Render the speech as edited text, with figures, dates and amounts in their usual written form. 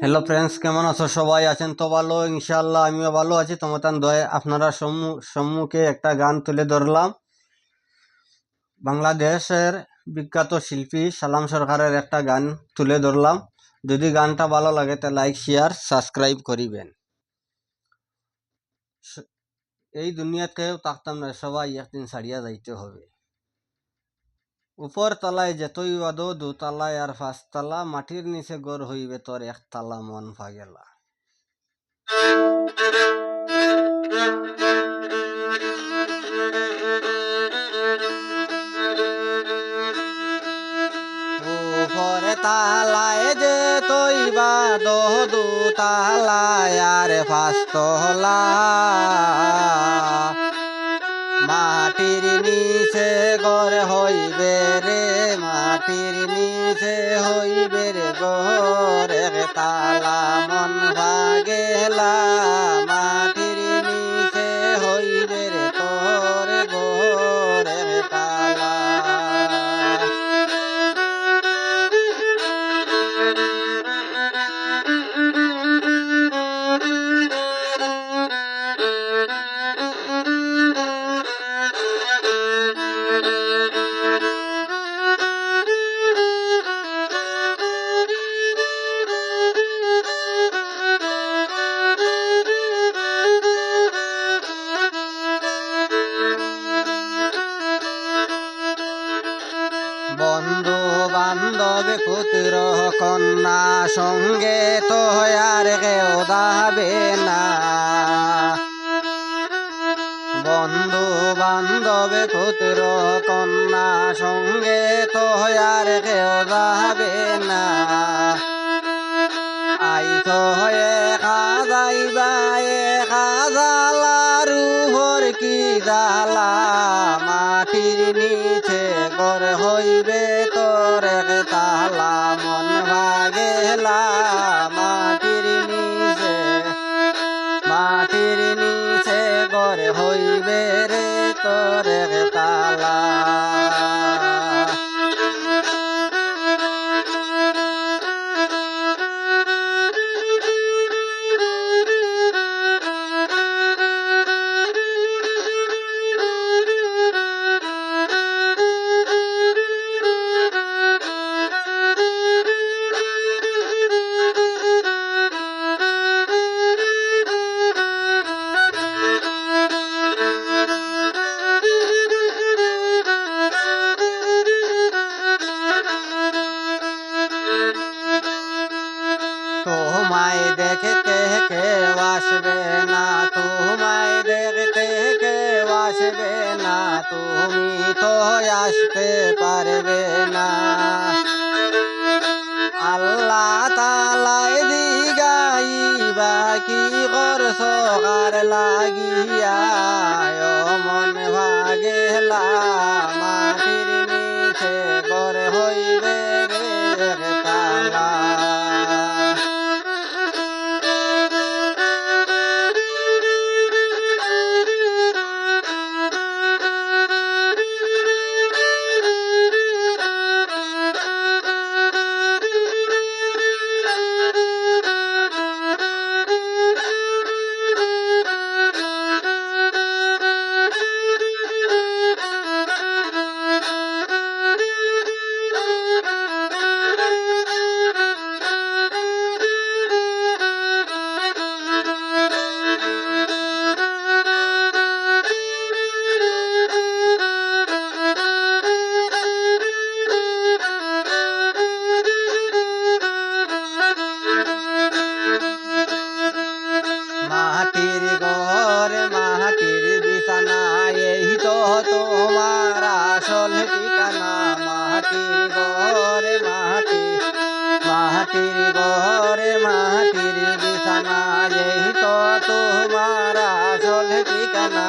Hello friends, কেমন আছো? সবাই আছেন তো ভালো? ইনশাআল্লাহ আমিও ভালো আছি। তোমাদের দয়ে আপনারা সম্মুখে একটা গান তুলে ধরলাম। বাংলাদেশের বিখ্যাত শিল্পী সালাম সরকারের একটা গান তুলে ধরলাম। যদি গানটা ভালো লাগে তা লাইক, শেয়ার, সাবস্ক্রাইব করিবেন। এই দুনিয়াতে কেউ থাকতাম না, সবাই একদিন ছাড়িয়া যাইতে হবে। উপর তলায় যেতই বাদো, দুতলায় আর পাঁচতলা, মাটির নিচে ঘর হইবে তোর একতলা, মন পাগেলা। উপরে তালায় যে তৈবা দু তালায় আর পাঁচতলা, মাটির নিচে ঘর হইবে রে, মাটির নিচে হইবে রে ঘর একতলা, মন ভাগেলা। মাটির নিচে হইবে রে তোর ঘর একতলা। বন্ধু বান্ধব পুত্র কন্যা সঙ্গে তো আর কেউ যাবে না। বন্ধু বান্ধব পুত্র কন্যা সঙ্গে তো আর কেউ যাবে না। আইতো একা যাইবা একা জালার উপর কি জালা, মাটির নিচে ঘর হইবে তোর একতলা, মন ভাগেলা। মাটির নিচে ঘর হইবে রে তোর একতলা। তোমায় দেখতে কেউ আসবে না, তোমায় দেখতে কেউ আসবে না, তুমি তো আসতে পারবে না। আল্লাহ তাআলাই দিগাইবা কি করছো কার লাগিয়া, মন ভাগেলা। মাটির নিচে ঘর হইবে রে একতলা। মাটির ঘর মাটির বিছানা, এই তো তোমার আসল ঠিকানা। মাটির ঘর মাটির ঘর মাটির বিছানা, এই তো তোমার আসল ঠিকানা।